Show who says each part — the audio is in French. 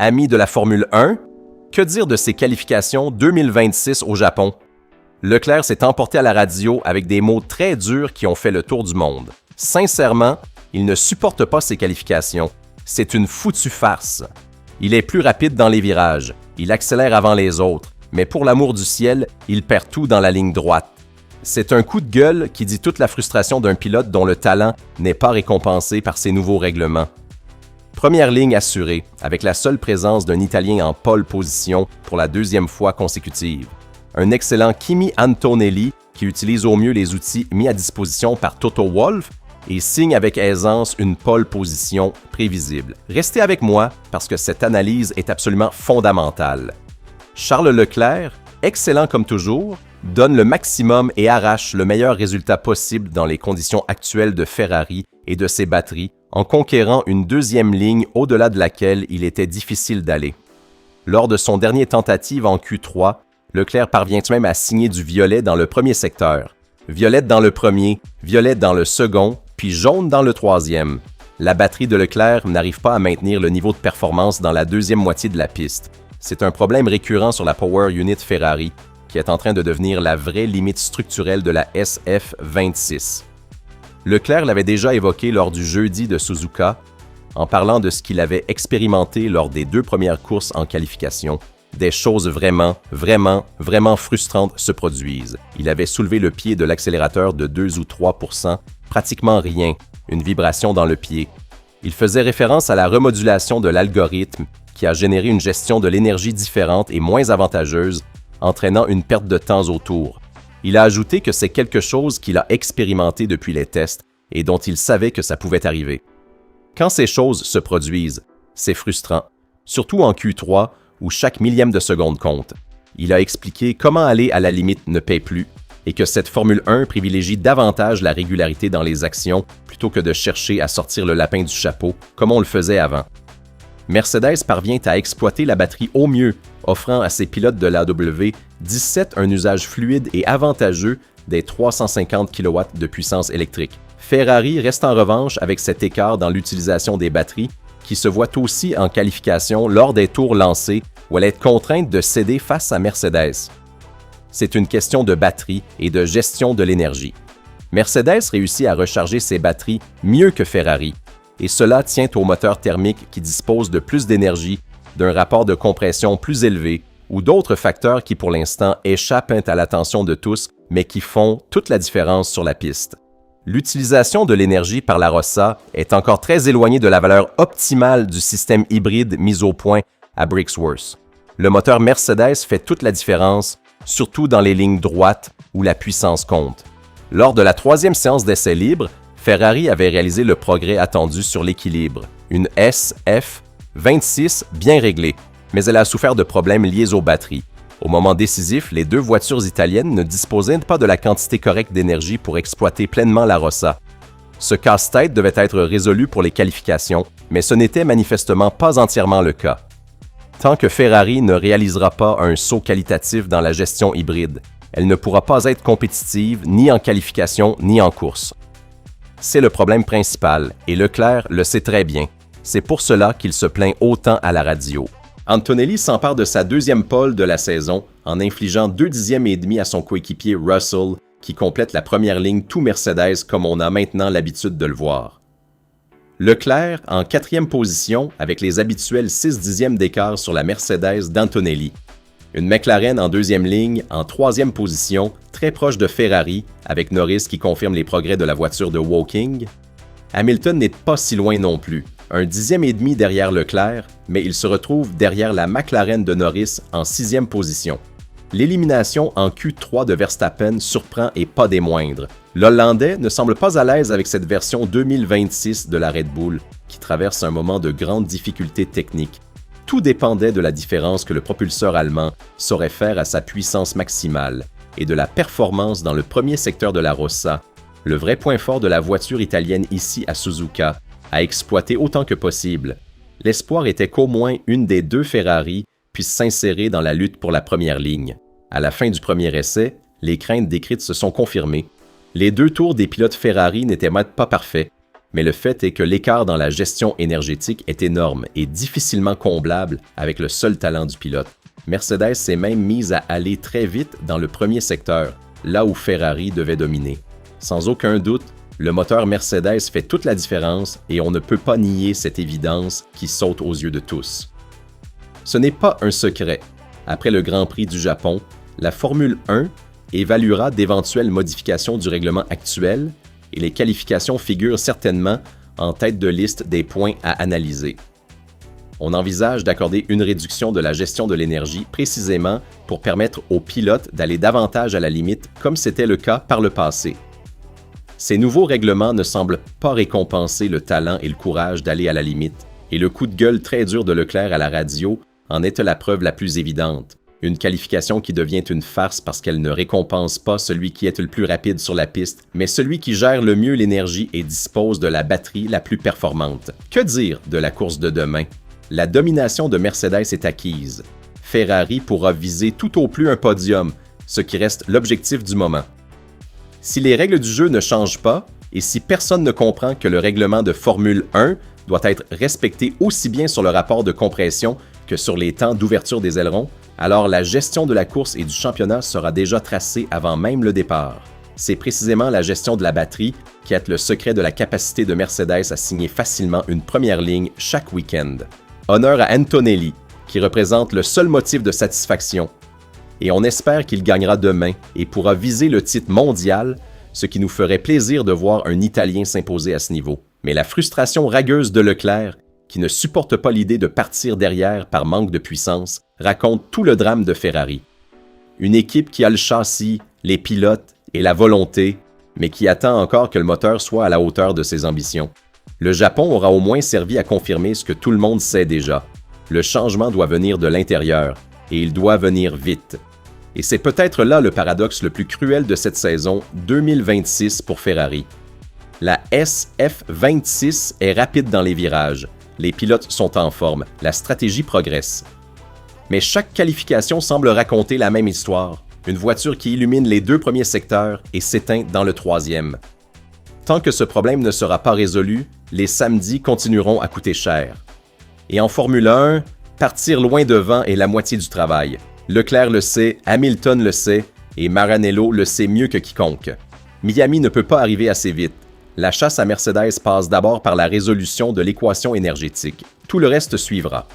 Speaker 1: Amis de la Formule 1, que dire de ses qualifications 2026 au Japon? Leclerc s'est emporté à la radio avec des mots très durs qui ont fait le tour du monde. Sincèrement, il ne supporte pas ses qualifications. C'est une foutue farce. Il est plus rapide dans les virages, il accélère avant les autres, mais pour l'amour du ciel, il perd tout dans la ligne droite. C'est un coup de gueule qui dit toute la frustration d'un pilote dont le talent n'est pas récompensé par ces nouveaux règlements. Première ligne assurée, avec la seule présence d'un Italien en pole position pour la deuxième fois consécutive. Un excellent Kimi Antonelli qui utilise au mieux les outils mis à disposition par Toto Wolff et signe avec aisance une pole position prévisible. Restez avec moi parce que cette analyse est absolument fondamentale. Charles Leclerc, excellent comme toujours, donne le maximum et arrache le meilleur résultat possible dans les conditions actuelles de Ferrari et de ses batteries en conquérant une deuxième ligne au-delà de laquelle il était difficile d'aller. Lors de son dernier tentative en Q3, Leclerc parvient même à signer du violet dans le premier secteur. Violette dans le premier, violet dans le second, puis jaune dans le troisième. La batterie de Leclerc n'arrive pas à maintenir le niveau de performance dans la deuxième moitié de la piste. C'est un problème récurrent sur la Power Unit Ferrari, qui est en train de devenir la vraie limite structurelle de la SF26. Leclerc l'avait déjà évoqué lors du jeudi de Suzuka, en parlant de ce qu'il avait expérimenté lors des 2 premières courses en qualification. Des choses vraiment frustrantes se produisent. Il avait soulevé le pied de l'accélérateur de 2 ou 3%, pratiquement rien, une vibration dans le pied. Il faisait référence à la remodulation de l'algorithme qui a généré une gestion de l'énergie différente et moins avantageuse, entraînant une perte de temps autour. Il a ajouté que c'est quelque chose qu'il a expérimenté depuis les tests et dont il savait que ça pouvait arriver. Quand ces choses se produisent, c'est frustrant, surtout en Q3 où chaque millième de seconde compte. Il a expliqué comment aller à la limite ne paie plus et que cette Formule 1 privilégie davantage la régularité dans les actions plutôt que de chercher à sortir le lapin du chapeau comme on le faisait avant. Mercedes parvient à exploiter la batterie au mieux, offrant à ses pilotes de l'AW 17 un usage fluide et avantageux des 350 kW de puissance électrique. Ferrari reste en revanche avec cet écart dans l'utilisation des batteries qui se voit aussi en qualification lors des tours lancés où elle est contrainte de céder face à Mercedes. C'est une question de batterie et de gestion de l'énergie. Mercedes réussit à recharger ses batteries mieux que Ferrari, et cela tient au moteur thermique qui dispose de plus d'énergie, d'un rapport de compression plus élevé ou d'autres facteurs qui pour l'instant échappent à l'attention de tous mais qui font toute la différence sur la piste. L'utilisation de l'énergie par la Rossa est encore très éloignée de la valeur optimale du système hybride mis au point à Brixworth. Le moteur Mercedes fait toute la différence, surtout dans les lignes droites où la puissance compte. Lors de la 3e séance d'essai libre, Ferrari avait réalisé le progrès attendu sur l'équilibre, une SF26 bien réglée, mais elle a souffert de problèmes liés aux batteries. Au moment décisif, les 2 voitures italiennes ne disposaient pas de la quantité correcte d'énergie pour exploiter pleinement la Rossa. Ce casse-tête devait être résolu pour les qualifications, mais ce n'était manifestement pas entièrement le cas. Tant que Ferrari ne réalisera pas un saut qualitatif dans la gestion hybride, elle ne pourra pas être compétitive ni en qualification ni en course. C'est le problème principal, et Leclerc le sait très bien. C'est pour cela qu'il se plaint autant à la radio. Antonelli s'empare de sa 2e pole de la saison en infligeant 2 dixièmes et demi à son coéquipier Russell, qui complète la première ligne tout Mercedes comme on a maintenant l'habitude de le voir. Leclerc en 4e position avec les habituels 6 dixièmes d'écart sur la Mercedes d'Antonelli. Une McLaren en 2e ligne en 3e position, très proche de Ferrari, avec Norris qui confirme les progrès de la voiture de Woking. Hamilton n'est pas si loin non plus, 1 dixième et demi derrière Leclerc, mais il se retrouve derrière la McLaren de Norris en 6e position. L'élimination en Q3 de Verstappen surprend et pas des moindres. L'Hollandais ne semble pas à l'aise avec cette version 2026 de la Red Bull, qui traverse un moment de grande difficulté technique. Tout dépendait de la différence que le propulseur allemand saurait faire à sa puissance maximale et de la performance dans le premier secteur de la Rossa, le vrai point fort de la voiture italienne ici à Suzuka, à exploiter autant que possible. L'espoir était qu'au moins une des 2 Ferrari puisse s'insérer dans la lutte pour la première ligne. À la fin du premier essai, les craintes décrites se sont confirmées. Les 2 tours des pilotes Ferrari n'étaient pas parfaits, Mais le fait est que l'écart dans la gestion énergétique est énorme et difficilement comblable avec le seul talent du pilote. Mercedes s'est même mise à aller très vite dans le premier secteur, là où Ferrari devait dominer. Sans aucun doute, le moteur Mercedes fait toute la différence et on ne peut pas nier cette évidence qui saute aux yeux de tous. Ce n'est pas un secret. Après le Grand Prix du Japon, la Formule 1 évaluera d'éventuelles modifications du règlement actuel et les qualifications figurent certainement en tête de liste des points à analyser. On envisage d'accorder une réduction de la gestion de l'énergie précisément pour permettre aux pilotes d'aller davantage à la limite comme c'était le cas par le passé. Ces nouveaux règlements ne semblent pas récompenser le talent et le courage d'aller à la limite, et le coup de gueule très dur de Leclerc à la radio en est la preuve la plus évidente. Une qualification qui devient une farce parce qu'elle ne récompense pas celui qui est le plus rapide sur la piste, mais celui qui gère le mieux l'énergie et dispose de la batterie la plus performante. Que dire de la course de demain? La domination de Mercedes est acquise. Ferrari pourra viser tout au plus un podium, ce qui reste l'objectif du moment. Si les règles du jeu ne changent pas, et si personne ne comprend que le règlement de Formule 1 doit être respecté aussi bien sur le rapport de compression que sur les temps d'ouverture des ailerons, alors la gestion de la course et du championnat sera déjà tracée avant même le départ. C'est précisément la gestion de la batterie qui est le secret de la capacité de Mercedes à signer facilement une première ligne chaque week-end. Honneur à Antonelli, qui représente le seul motif de satisfaction. Et on espère qu'il gagnera demain et pourra viser le titre mondial, ce qui nous ferait plaisir de voir un Italien s'imposer à ce niveau. Mais la frustration ragueuse de Leclerc, qui ne supporte pas l'idée de partir derrière par manque de puissance, raconte tout le drame de Ferrari. Une équipe qui a le châssis, les pilotes et la volonté, mais qui attend encore que le moteur soit à la hauteur de ses ambitions. Le Japon aura au moins servi à confirmer ce que tout le monde sait déjà. Le changement doit venir de l'intérieur, et il doit venir vite. Et c'est peut-être là le paradoxe le plus cruel de cette saison 2026 pour Ferrari. La SF26 est rapide dans les virages, les pilotes sont en forme, la stratégie progresse. Mais chaque qualification semble raconter la même histoire, une voiture qui illumine les 2 premiers secteurs et s'éteint dans le 3e. Tant que ce problème ne sera pas résolu, les samedis continueront à coûter cher. Et en Formule 1, partir loin devant est la moitié du travail. Leclerc le sait, Hamilton le sait, et Maranello le sait mieux que quiconque. Miami ne peut pas arriver assez vite. La chasse à Mercedes passe d'abord par la résolution de l'équation énergétique. Tout le reste suivra.